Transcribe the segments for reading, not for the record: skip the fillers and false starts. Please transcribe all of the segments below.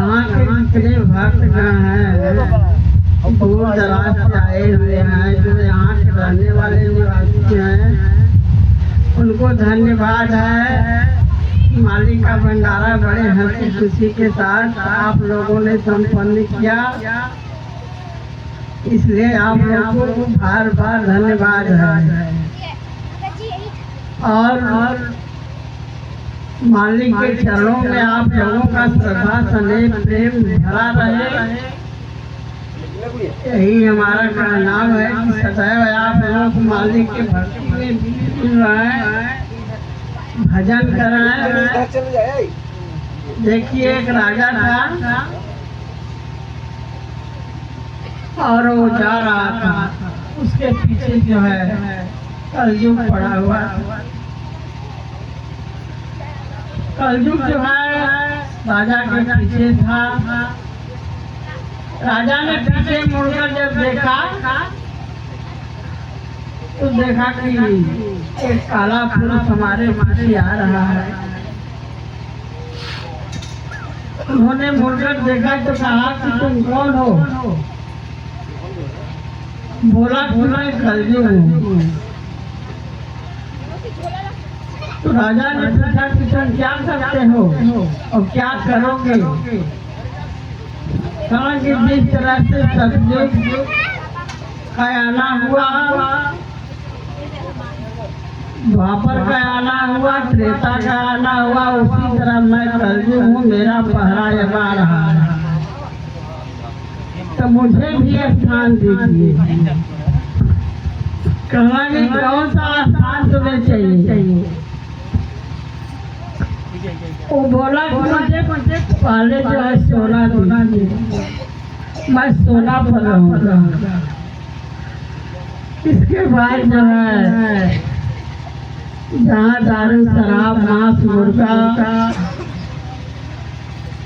यहाँ के जितने भक्तगण हैं, दूर दराज से आए हुए हैं, जो यहाँ के रहने वाले निवासी हैं, उनको धन्यवाद है। मालिक का भंडारा बड़े हंसी खुशी के साथ आप लोगों ने संपन्न किया, इसलिए आप लोगों को बार बार धन्यवाद है। और मालिक के चरणों में आप लोगों का श्रद्धा स्नेह प्रेम भरा रहे, यही हमारा कहनाम है कि सदैव आप लोग मालिक के भक्ति में रहें, भजन करें। देखिए एक राजा था और वो जा रहा था, उसके पीछे जो है कलयुग पड़ा हुआ था। कलयुग जो है राजा के पीछे था। राजा ने पीछे मुड़कर जब देखा तो देखा कि एक काला पुरुष हमारे पीछे आ रहा है। उन्होंने मुड़कर देखा तो कहा कि तुम कौन हो? बोला कि मैं कलयुग हूँ। तो राजा ने पूछा कि तुम क्या करते हो और क्या करोगे? कहा कि जिस तरह से सतयुग का आना हुआ, द्वापर का आना हुआ, त्रेता का आना हुआ, उसी तरह मैं कलयुग हूँ, मेरा पहरा लगा रहा है, तो मुझे भी स्थान दीजिए। कहा कि कौन सा स्थान तुम्हें चाहिए? वो बोला कि मुझे पहले जो है सोना दीजिए, मैं सोना पर रहूँगा। इसके बाद जो है जहाँ दारू शराब मांस मुर्गा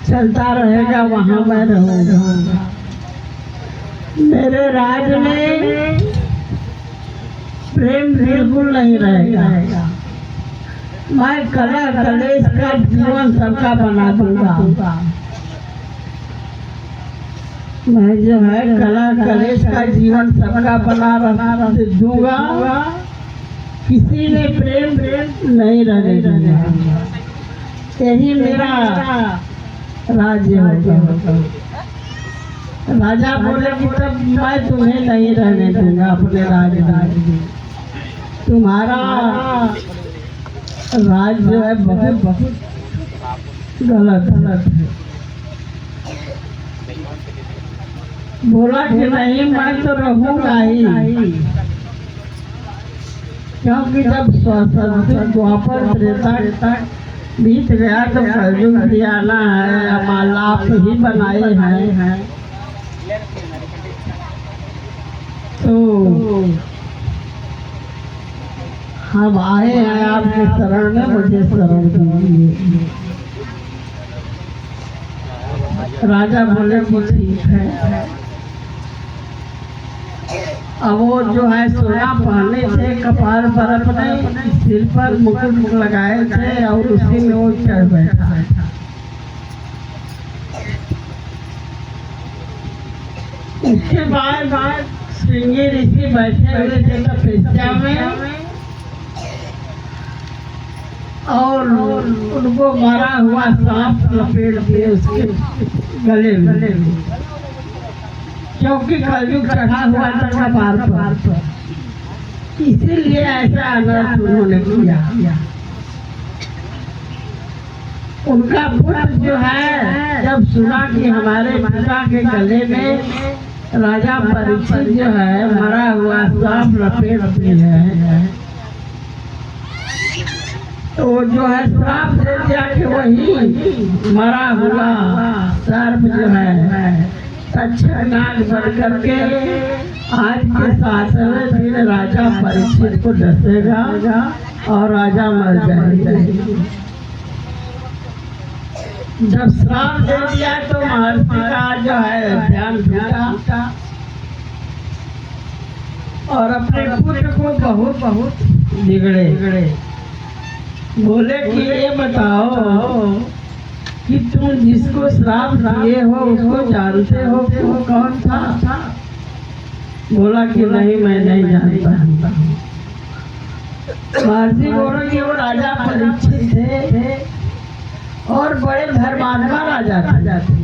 चलता रहेगा वहाँ मैं रहूँगा। मेरे राज में प्रेम बिल्कुल नहीं रहेगा। मैं कला कलेश का जीवन सबका बना दूंगा। मैं जो है कला कलेश का जीवन सबका बना दूंगा। किसी में प्रेम नहीं रहने दूंगा। यही मेरा राज्य होगा। राजा बोले कि तब मैं तुम्हें नहीं रहने दूंगा अपने राज्य में। तुम्हारा राज जो है बहुत गलत है। बोला कि नहीं मैं तो रहूंगा ही, क्योंकि जब द्वापर त्रेता बीत गया तो कलयुग भी आना है। हमारा आप ही बनाए हैं, तो हम आए हैं आपके शरण में, मुझे शरण दीजिए। राजा बोले कि ठीक है। अब वो जो है सोना पहने थे, कपार पर अपने सिर पर मुकुट लगाए थे और उसी में वो चढ़ बैठा था। इसके बाद श्रृंगी ऋषि बैठे हुए थे तपस्या में और उनको मरा हुआ सांप लपेट दिए उसके गले में, क्योंकि कलयुग चढ़ा हुआ था कपार पर, इसीलिए ऐसा अनर्थ उन्होंने किया। उनका पुत्र जो है जब सुना कि हमारे पिता के गले में राजा परीक्षित जो है मरा हुआ सांप लपेट दिए है, तो जो है श्राप दे दिया कि वही मरा हुआ सर्प जो है तक्षक नाग बन करके आज के शासन फिर राजा परीक्षित को डसेगा और राजा मर जाएगा। जब श्राप दे दिया तो महर्षि का जो है ध्यान टूटा और अपने पुत्र को बहुत बिगड़े। बोले कि ये बताओ कि तुम जिसको श्राप दिए हो उसको जानते हो कि वो कौन था? बोला कि नहीं, मैं नहीं जानता। महर्षि बोला कि वो राजा परीक्षित थे और बड़े धर्मात्मा राजा थे।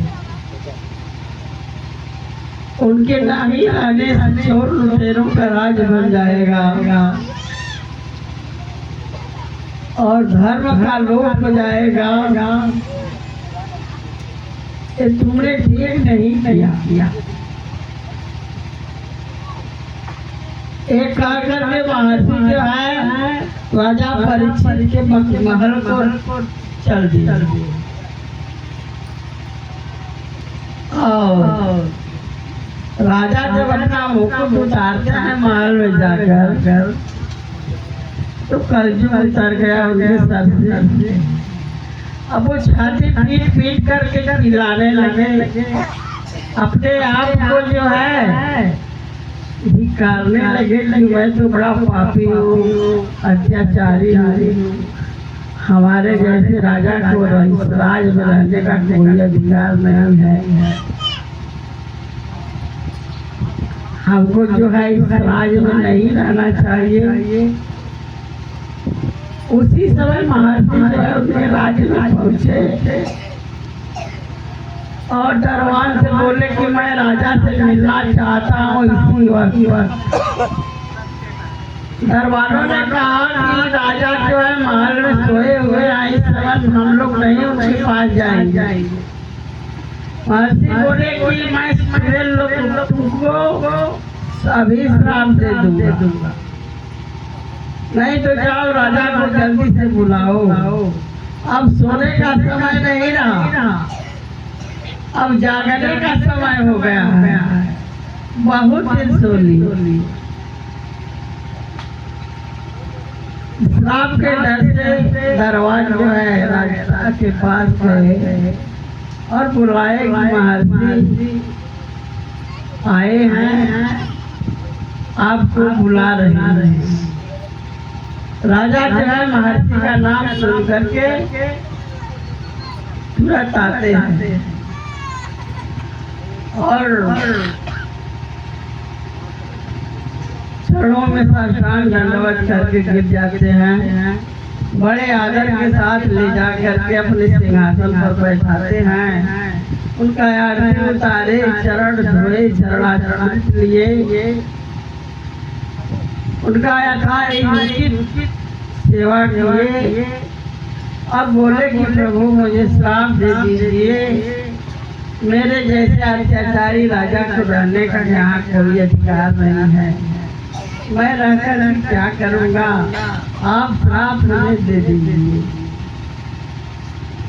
उनके नहीं आने से चोर लुटेरों का राज बन जाएगा और धर्म का लोप हो जाएगा। ये तुमने ठीक नहीं किया। एक काकर के महर्षि जो है राजा परीक्षित के महल को चल दिया और राजा जब अपना मुकुट उतारते हैं महल में जाकर तो कलयुग उतर गया उनके सर से। अब वो छाती पीट करके चिल्लाने लगे, अपने आप को जो है धिक्कारने लगे कि मैं तो बड़ा पापी हूँ, अत्याचारी हूँ, हमारे जैसे राजा को राज में रहने का कोई अधिकार नहीं है, हमको जो है इस राज में नहीं रहना चाहिए। उसी समय महर्षि अपने राज्य में पहुंचे और दरबान से बोले कि मैं राजा से मिलना चाहता हूँ इसी वक्त। दरबारों ने कहा कि राजा जो है महल में सोए हुए हैं, इस समय हम लोग नहीं उनके पास जाएंगे। महर्षि बोले कि मैं तुमको अभी श्राप दे दूंगा, नहीं तो जाओ राजा को जल्दी से बुलाओ। अब सोने का समय नहीं रहा, अब जागने का समय हो गया है, बहुत दिन सो ली। श्राप के डर से दरबार जो है राजा के पास गए और बुलाए कि महर्षि आए हैं, आपको बुला रहे हैं। राजा जो है महर्षि का नाम सुन करके तुरंत आते हैं और चरणों में साष्टांग दंडवत करके गिर जाते हैं। बड़े आदर के साथ ले जा करके अपने सिंहासन पर बैठाते हैं। उनका आरती उतारे, चरण धोए, चरणाचरण लिए उनका यथाचित सेवा किए। अब बोले कि प्रभु मुझे श्राप दे दीजिए, मेरे जैसे अत्याचारी राजा को रहने का यहाँ कोई अधिकार नहीं है, मैं रहकर क्या करूँगा, आप श्राप हमें दे दीजिए।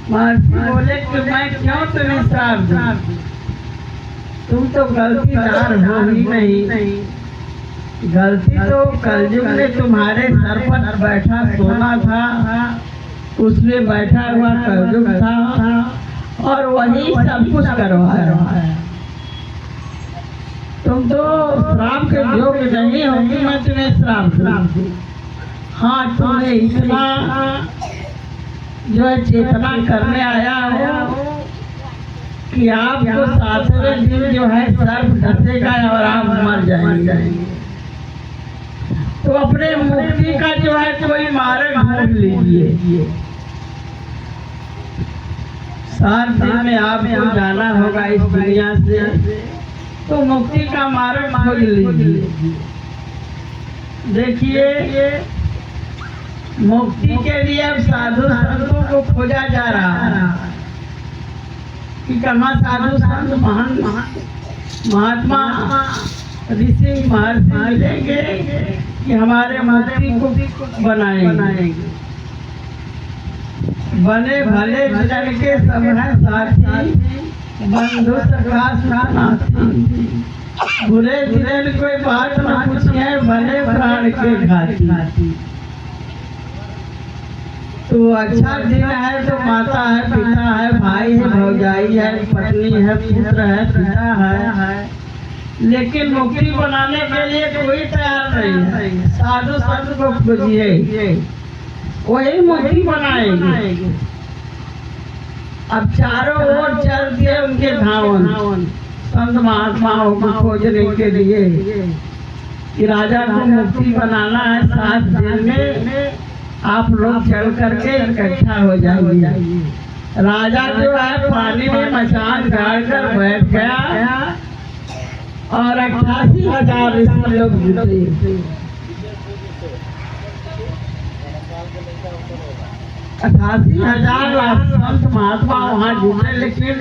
महर्षि बोले कि मैं क्यों तुम्हें श्राप दूं, तुम तो गलतीदार हो ही नहीं, गलती तो कलयुग में तुम्हारे सर पर बैठा सोना था, उसमें बैठा हुआ कलयुग था और वही सब कुछ करवाया है। तुम तो श्राप के योग्य नहीं होगी, मैं तुम्हें श्राप दूं। हाँ, तुम्हें इतना जो है चेतना करने आया हो कि आपको 7वें दिन जो है सर्प डसेगा और आप मर जाएंगे। तो अपने मुक्ति का जो है कोई मार्ग ढूंढ लीजिए। 7 दिन में आपको जाना होगा इस दुनिया से, तो मुक्ति का मार्ग खोज लीजिए। देखिए, मुक्ति के लिए अब साधु संतों को खोजा जा रहा है कि कहाँ साधु संत महात्मा ऋषि महर्षि मिलेंगे कि हमारे मुक्ति को बनाएंगे। बने भले जन के सब हैं साथी, बंधु सखा साथी, बुरे दिन कोई बात न पूछिए, भले प्राण के घाती। तो अच्छा दिन है तो माता है, पिता है, भाई है, भौजाई है, पत्नी है, पुत्र है, पिता है, लेकिन मुक्ति बनाने के लिए कोई तैयार नहीं है। साधु संत को खोजिए, वही मुक्ति बनाएंगे। अब चारों ओर चल दिए उनके धावन संत महात्माओं को खोजने के लिए कि राजा को मुक्ति बनाना है 7 दिन में आप लोग चल करके इकट्ठा हो जाइए। राजा जो है पानी में मचान गाड़ कर बैठ गया और 88,000 ऋषि लोग जुटे। 88,000 संत महात्मा वहाँ जुटे, लेकिन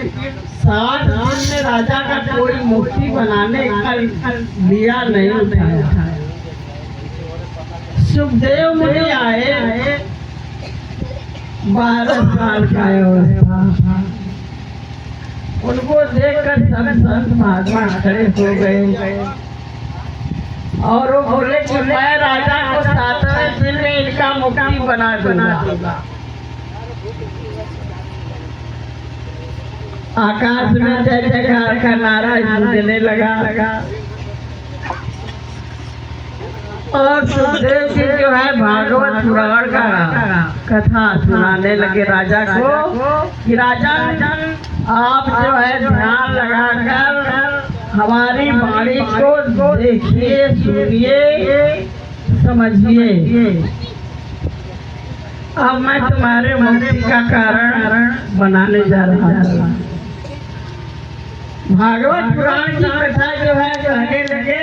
60 दिन में राजा का कोई मुक्ति बनाने का लिया नहीं उठाया। सुखदेव मुनि आए, 12 साल का अवस्था, उनको देखकर सब संत महात्मा खड़े हो गए और वो बोले कि मैं राजा को 7वें दिन में इनका मुक्ति बना दूंगा। आकाश में जय जयकार का नारा गूंजने लगा और सुखदेव जी जो है भागवत पुराण का कथा सुनाने लगे राजा को कि राजा आप जो है ध्यान लगाकर हमारी वाणी को देखिए, सुनिए, समझिए। अब मैं तुम्हारे मुक्ति का कारण बनाने जा रहा हूँ। भागवत पुराण की कथा जो है कहने लगे